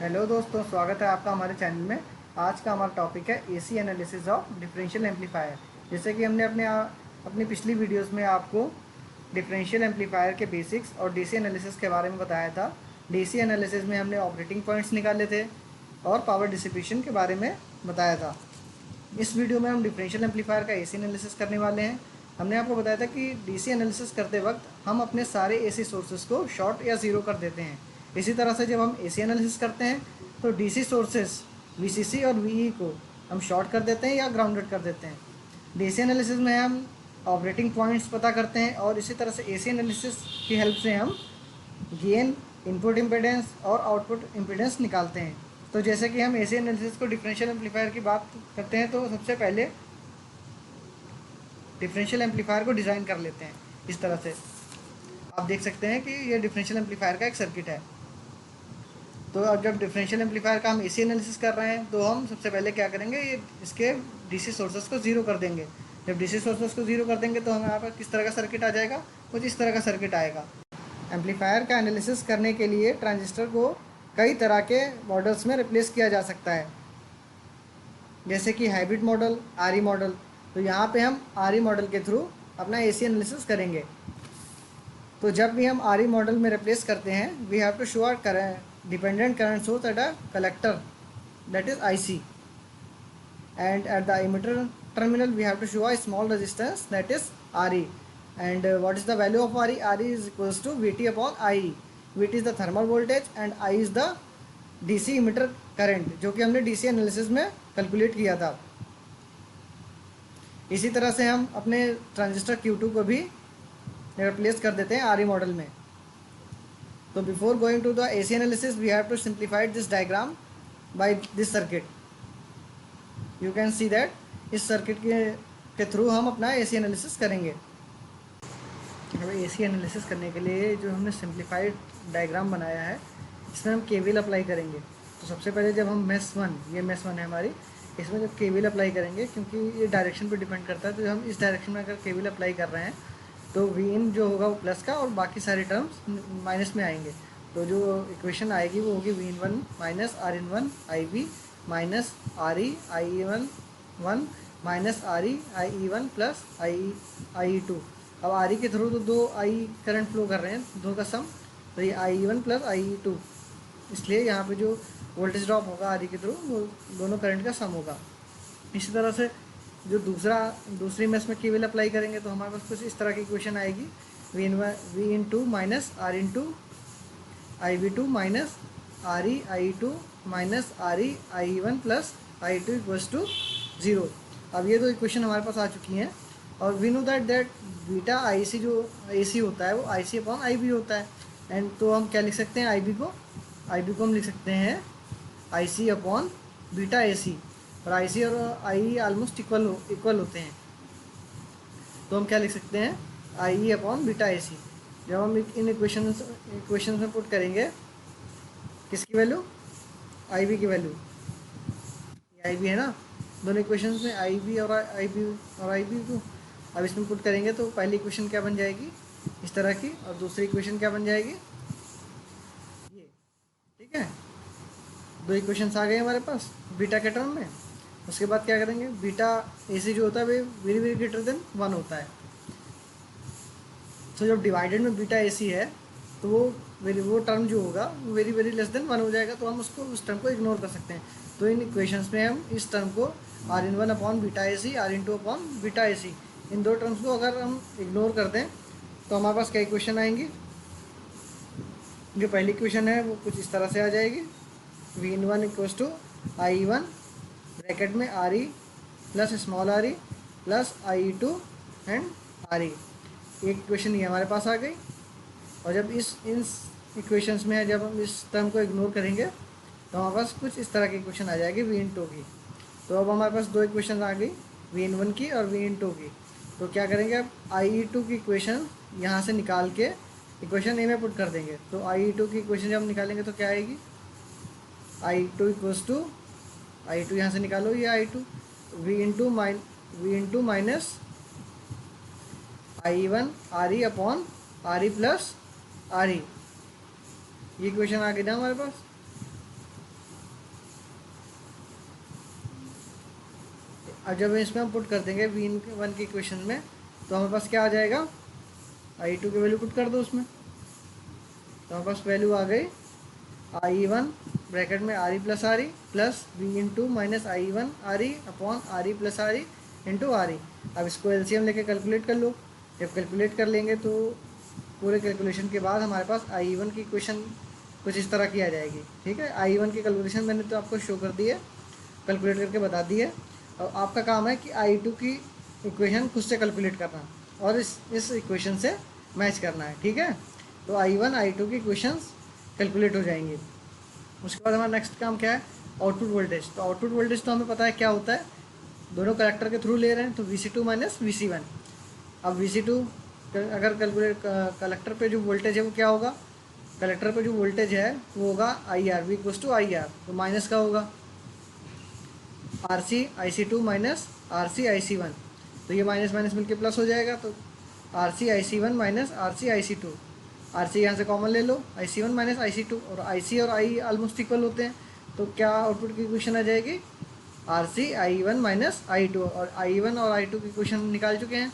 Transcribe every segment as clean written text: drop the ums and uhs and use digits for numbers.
Hello दोस्तों, स्वागत है आपका हमारे चैनल में। आज का हमारा टॉपिक है AC analysis of differential amplifier. जैसे कि हमने अपनी पिछली वीडियोस में आपको डिफरेंशियल एम्पलीफायर के बेसिक्स और डीसी एनालिसिस के बारे में बताया था। डीसी एनालिसिस में हमने ऑपरेटिंग पॉइंट्स निकाले थे और पावर डिस्ट्रीब्यूशन के बारे में बताया था। इस वीडियो में हम डिफरेंशियल एम्पलीफायर का एसी एनालिसिस करने वाले हैं। हमने आपको बताया था कि डीसी एनालिसिस करते वक्त हम अपने सारे एसी सोर्सेज को शॉर्ट या ज़ीरो कर देते हैं। इसी तरह से जब हम एसी एनालिसिस करते हैं तो डीसी सोर्सेज वीसीसी और वीई को हम शॉर्ट कर देते हैं या ग्राउंडेड कर देते हैं। डीसी एनालिसिस में हम ऑपरेटिंग पॉइंट्स पता करते हैं और इसी तरह से एसी एनालिसिस की हेल्प से हम गेन, इनपुट इम्पीडेंस और आउटपुट इम्पीडेंस निकालते हैं। तो जैसे कि हम एसी एनालिसिस को डिफरेंशियल एम्पलीफायर की बात करते हैं तो सबसे पहले डिफरेंशियल एम्पलीफायर को डिज़ाइन कर लेते हैं। इस तरह से आप देख सकते हैं कि ये डिफरेंशियल एम्पलीफायर का एक सर्किट है। तो अब जब डिफरेंशियल एम्पलीफायर का हम एसी एनालिसिस कर रहे हैं तो हम सबसे पहले क्या करेंगे, ये इसके डीसी सोर्सेस को ज़ीरो कर देंगे। जब डीसी सोर्सेस को ज़ीरो कर देंगे तो हमें यहाँ पर किस तरह का सर्किट आ जाएगा, कुछ इस तरह का सर्किट आएगा। एम्पलीफायर का एनालिसिस करने के लिए ट्रांजिस्टर को कई तरह के मॉडल्स में रिप्लेस किया जा सकता है, जैसे कि हाइब्रिड मॉडल, आरई मॉडल। तो यहाँ पे हम आरई मॉडल के थ्रू अपना एसी एनालिसिस करेंगे। तो जब भी हम आरई मॉडल में रिप्लेस करते हैं, we have to show dependent current source at a collector, that is IC, and at the emitter terminal we have to show a small resistance, that is RE. And what is the value of RE? RE is equals to VT upon IE. VT is the thermal voltage and I is the DC emitter current, जो कि हमने DC analysis में calculate किया था। इसी तरह से हम अपने ट्रांजिस्टर Q2 को भी रिप्लेस कर देते हैं RE मॉडल में। तो before going to the AC analysis we have to simplified this diagram by this circuit. You can see that इस सर्किट के थ्रू हम अपना एसी एनालिसिस करेंगे। अब एसी एनालिसिस करने के लिए जो हमने सिंप्लीफाइड डायग्राम बनाया है, इसमें हम केवीएल अप्लाई करेंगे। तो सबसे पहले जब हम मेस वन, ये मेस वन है हमारी, इसमें जब केवीएल अप्लाई करेंगे, क्योंकि ये डायरेक्शन पे डिपेंड करता है, तो हम इस डायरेक्शन में अगर केवीएल अप्लाई कर रहे हैं तो वी इन जो होगा वो प्लस का और बाकी सारे टर्म्स माइनस में आएंगे। तो जो इक्वेशन आएगी वो होगी V in one minus R in one I V minus R E I E one minus R E I E one plus I E two. अब आर ई के थ्रू तो दो आई करंट फ्लो कर रहे हैं, दो का sum, तो ये I E one plus I E two, इसलिए यहाँ पे जो वोल्टेज ड्रॉप होगा आर ई के थ्रू वो दोनों करंट का सम होगा। इसी तरह से जो दूसरी मेश में केवीएल अप्लाई करेंगे तो हमारे पास कुछ इस तरह की इक्वेशन आएगी, V in two minus R in two I V two minus R E I two minus R E I one plus I two equals to zero. अब ये दो इक्वेशन हमारे पास आ चुकी हैं और वी नो दैट बीटा आई सी जो ए सी होता है वो आई सी अपॉन आई बी होता है। एंड तो हम क्या लिख सकते हैं, आई बी को हम लिख सकते हैं आई सी अपॉन बीटा ए सी, और आई सी और आई ऑलमोस्ट इक्वल होते हैं। तो हम क्या लिख सकते हैं, आई अपॉन बीटा ए सी। जब हम इन इक्वेशन में पुट करेंगे किसकी वैल्यू, आई बी की वैल्यू, ये आई बी है ना, दोनों इक्वेशन में आई बी और आई बी को अब इसमें पुट करेंगे तो पहली इक्वेशन क्या बन जाएगी इस तरह की, और दूसरी इक्वेशन क्या बन जाएगी ये। ठीक है, दो इक्वेशंस आ गए हमारे पास बीटा के टर्म में। उसके बाद क्या करेंगे, बीटा ए सी जो होता है वो very very greater then one होता है। तो जब डिवाइडेड में बीटा ए सी है तो वो टर्म जो होगा वो very very less than one हो जाएगा, तो हम उस टर्म को इग्नोर कर सकते हैं। तो इन इक्वेशंस में हम इस टर्म को R in one upon beta A C, R in two upon beta A C, इन दो टर्म्स को अगर हम इग्नोर कर दें तो हमारे पास क्या इक्वेशन आएंगी। जो पहली इक्वेशन है वो कुछ इस तरह से आ जाएगी, V in one equals to I one bracket में R E plus small R E plus I two and R E. एक इक्वेशन ये हमारे पास आ गई। और जब इन इक्वेशंस में जब हम इस टर्म को इग्नोर करेंगे तो हमारे पास कुछ इस तरह की इक्वेशन आ जाएगी वी इन टू की। तो अब हमारे पास दो इक्वेशन आ गई, वी इन वन की और वी इन टू की। तो क्या करेंगे, अब आई ई टू की इक्वेशन यहाँ से निकाल के इक्वेशन ए में पुट कर देंगे। तो आई ई टू की इक्वेशन जब हम निकालेंगे तो क्या आएगी, I two equals to, I two यहाँ से निकालो, ये I two V into minus I one R E upon R E plus R E. ये इक्वेशन आ गई ना हमारे पास। अब जब इसमें हम पुट कर देंगे V1 की इक्वेशन में, तो हमारे पास क्या आ जाएगा, I2 की वैल्यू पुट कर दो उसमें, तो हमारे पास वैल्यू आ गई I1 ब्रैकेट में R E plus R E plus V into minus I1 R E upon R E plus R E into R E. अब इसको एलसीएम लेके कैलकुलेट कर लो। जब कैलकुलेट कर लेंगे तो पूरे कैलकुलेशन के बाद हमारे पास I1 की इक्वेशन कुछ इस तरह की आ जाएगी। ठीक है, I1 की कैलकुलेशन मैंने तो आपको शो कर दी है, कैलकुलेट करके बता दी है। और आपका काम है कि I2 की इक्वेशन खुद से कैलकुलेट करना और इस इक्वेशन से मैच करना है। ठीक है, तो I1 I2 की इक्वेशंस कैलकुलेट हो जाएंगी। उसके बाद हमारा नेक्स्ट काम क्या है, आउटपुट वोल्टेज। तो आउटपुट वोल्टेज तो हमें पता है क्या होता है, दोनों कलेक्टर के थ्रू ले रहे हैं तो Vc2 माइनस Vc1। अब Vc2 अगर कैलकुलेट कलेक्टर पे जो वोल्टेज है वो क्या होगा, कलेक्टर पे जो वोल्टेज है वो होगा IR, V equals to IR, तो माइनस का होगा RC IC2 minus RC IC1, तो ये माइनस माइनस मिलके प्लस हो जाएगा, तो RC IC1 minus RC IC2, RC यहाँ से कॉमन ले लो, IC1 माइनस IC2, और IC और I ऑलमोस्ट इक्वल होते हैं, तो क्या आउटपुट की इक्वेशन आ जाएगी RC I1 माइनस I2, और I1 और I2 की इक्वेशन निकाल चुके हैं।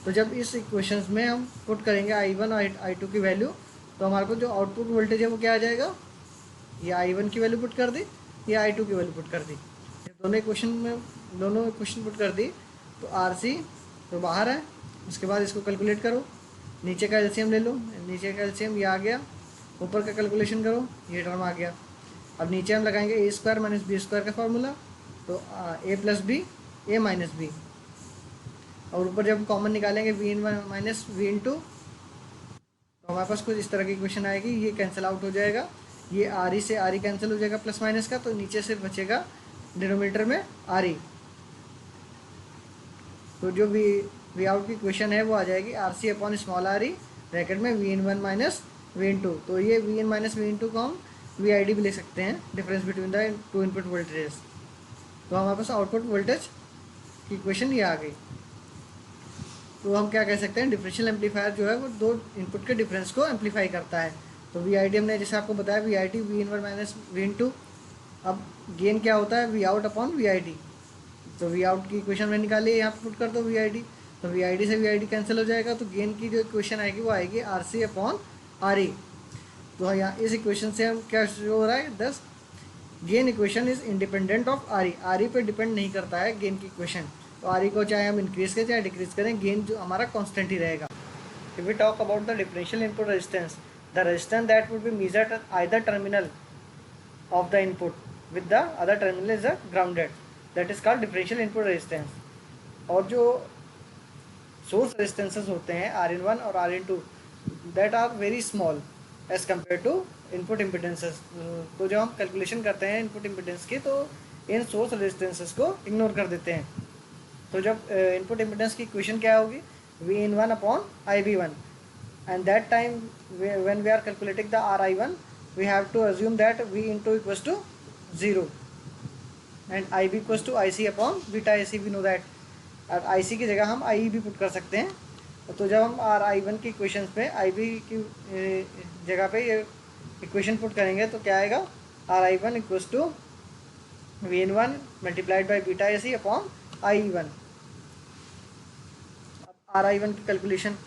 तो जब इस इक्वेशंस में हम पुट करेंगे I1 और I2 की वैल्यू, तो हमारे पास जो आउटपुट वोल्टेज है वो क्या आ जाएगा, ये I1 की वैल्यू पुट कर दी, ये I2 की वैल्यू पुट कर दी। दोनों इक्वेशन पुट कर दी, तो RC तो बाहर है। उसके बाद इसको कैलकुलेट करो, नीचे का एलसीएम ले लो, नीचे का एलसीएम ये आ गया, ऊपर का कैलकुलेशन करो, ये टर्म आ गया। अब नीचे हम लगाएंगे A square minus B square का फार्मूला, तो A plus B A minus B, और ऊपर जब कॉमन निकालेंगे V in minus V in two, तो हमारे पास कुछ इस तरह की इक्वेशन आएगी। ये कैंसिल आउट हो जाएगा, ये आर ई से आर ई कैंसिल हो जाएगा प्लस माइनस का, तो नीचे सिर्फ बचेगा डिनोमीटर में आर ई। तो जो वी आउट की इक्वेशन है वो आ जाएगी R C upon small R E bracket में V in one minus V in two. तो ये V in minus V in two को हम वी आई डी भी ले सकते हैं, difference between the two input voltages. तो हमारे पास आउटपुट वोल्टेज की इक्वेशन ये आ गई। तो हम क्या कह सकते हैं, डिफरेंशियल एम्पलीफायर जो है वो दो इनपुट के डिफरेंस को एम्पलीफाई करता है। तो वी आई डी हमने जैसे आपको बताया, V I T V in one minus V in two. अब गेन क्या होता है, V out upon V I D. तो वी आउट की इक्वेशन में निकालिए, यहाँ पे पुट कर दो वी आई डी, तो वी आई डी से वी आई डी कैंसिल हो जाएगा, तो गेन की जो इक्वेशन आएगी वो आएगी R C upon R E. तो यहाँ इस इक्वेशन से हम क्या शो हो रहा है, दस gain equation is independent of are E. R ई पर डिपेंड नहीं करता है गेन की इक्वेशन, तो आर ई को चाहे हम इंक्रीज करें चाहे डिक्रीज करें, गेन जो हमारा कॉन्स्टेंट ही रहेगा। If we talk about the differential input resistance, the resistance that would be measured at either terminal of the input with the other terminal is grounded, that is called differential input resistance। और जो source resistances होते हैं Rin1 और Rin2 that are very small as compare to input impedances. तो जब हम calculation करते हैं इनपुट इम्पिडेंस की, तो इन सोर्स रेजिस्टेंसेस को इग्नोर कर देते हैं। तो जब इनपुट इम्पिडेंस की इक्वेशन क्या होगी, V in1 upon IB1, and that time when we are calculating the RI1 we have to assume that V into equals to 0 and IB equals to IC upon beta AC, we know that। और IC की जगह हम IE भी put कर सकते हैं। तो जब हम RI1 की इक्वेशन पे IB की जगह पे ये इक्वेशन पुट करेंगे तो क्या आएगा, RI1 equals to V in1 multiplied by beta AC upon IE1। RI1 की कैलकुलेशन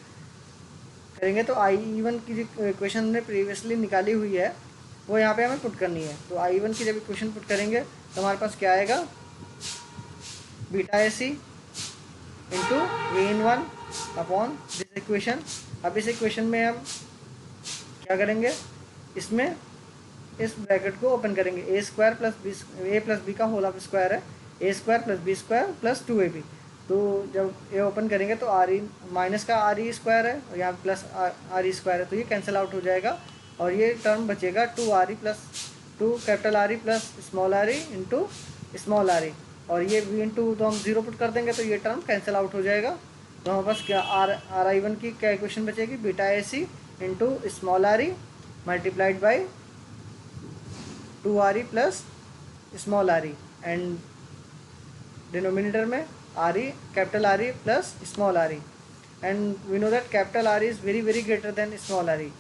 करेंगे तो I1 की जो इक्वेशन ने प्रीवियसली निकाली हुई है वो यहाँ पे हमें पुट करनी है। तो I1 की जब इक्वेशन पुट करेंगे तो हमारे पास क्या आएगा, beta AC into V in1 upon this equation. अब इस इक्वेशन में हम क्या करेंगे, इसमें इस ब्रैकेट को ओपन करेंगे, ए स्क्वायर प्लस बी का होल ऑफ स्क्वायर है, A square plus B square plus 2ab। तो जब ये ओपन करेंगे तो आर ई माइनस का आर ई स्क्वायर है और यहाँ प्लस आर ई स्क्वायर है, तो ये कैंसिल आउट हो जाएगा और ये टर्म बचेगा 2 plus 2 capital R E plus small R E into small R ई, और ये वी इंटू तो हम 0 पुट कर देंगे तो ये टर्म कैंसिल आउट हो जाएगा। तो हमारे पास क्या RI1 की क्या इक्वेशन बचेगी, beta AC into small R E multiplied by 2 RE plus small R E, and denominator में R E capital R E plus small R E, and we know that capital R E is very very greater than small R E,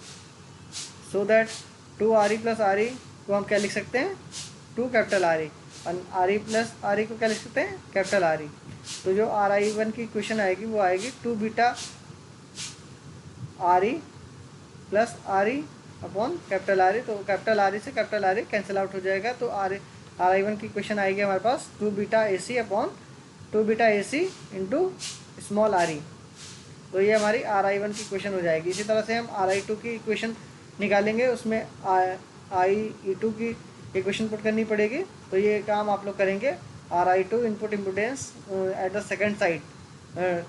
so that 2 RE plus R E को हम क्या लिख सकते हैं, 2 capital R E. R E plus R E को क्या लिख सकते हैं, कैपिटल आर ई। तो जो आर आई वन की इक्वेशन आएगी वो आएगी 2 beta R E plus R E upon capital R E. तो कैपिटल आर ई से capital R E cancel out हो जाएगा। तो आर आई वन की इक्वेशन आएगी हमारे पास 2 beta A C upon 2 beta A C into small R E. तो ये हमारी आर आई वन की इक्वेशन हो जाएगी। इसी तरह से हम आर आई टू की इक्वेशन निकालेंगे, उसमें आई ई टू की इक्वेशन पुट करनी पड़ेगी। तो ये काम आप लोग करेंगे। R I two input impedance at the second side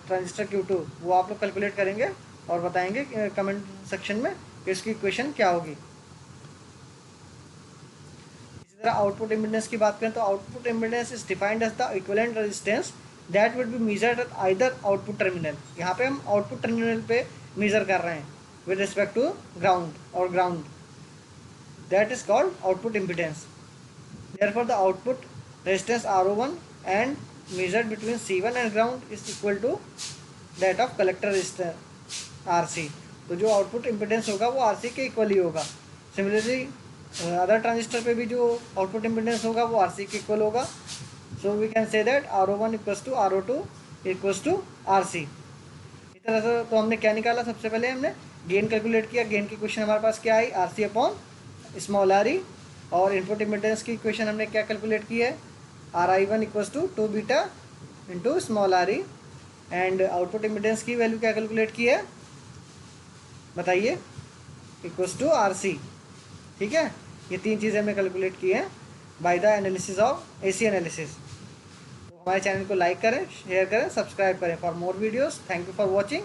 transistor Q2 वो आप लोग कैलकुलेट करेंगे और बताएंगे कमेंट सेक्शन में कि इसकी इक्वेशन क्या होगी। इसी तरह आउटपुट इम्पिडेंस की बात करें तो output impedance is defined as the equivalent resistance that would be measured at either output terminal. यहाँ पे हम आउटपुट टर्मिनल पे मेजर कर रहे हैं विद रिस्पेक्ट टू ग्राउंड और ground, that is called output impedance. Therefore, the output resistance RO1 and measured between C1 and ground is equal to that of collector resistance RC। तो जो output impedance होगा वो RC के equal ही होगा। Similarly other transistor पे भी जो output impedance होगा वो RC के इक्वल होगा। So we can say that RO1 equals to RO2 equals to RC। इस तरह से तो हमने क्या निकाला, सबसे पहले हमने गेन कैलकुलेट किया। गेन की क्वेश्चन हमारे पास क्या आई, RC अपॉन स्मॉल आर ई। और इनपुट इम्पिडेंस की इक्वेशन हमने क्या कैलकुलेट की है, R I one equals to 2 beta into small R E. And output impedance की वैल्यू क्या कैलकुलेट की है बताइए, इक्वल्स टू आर सी। ठीक है, ये 3 चीज़ें हमने कैलकुलेट की हैं by the analysis of AC analysis. तो हमारे चैनल को लाइक करें, शेयर करें, सब्सक्राइब करें for more videos. Thank you for watching.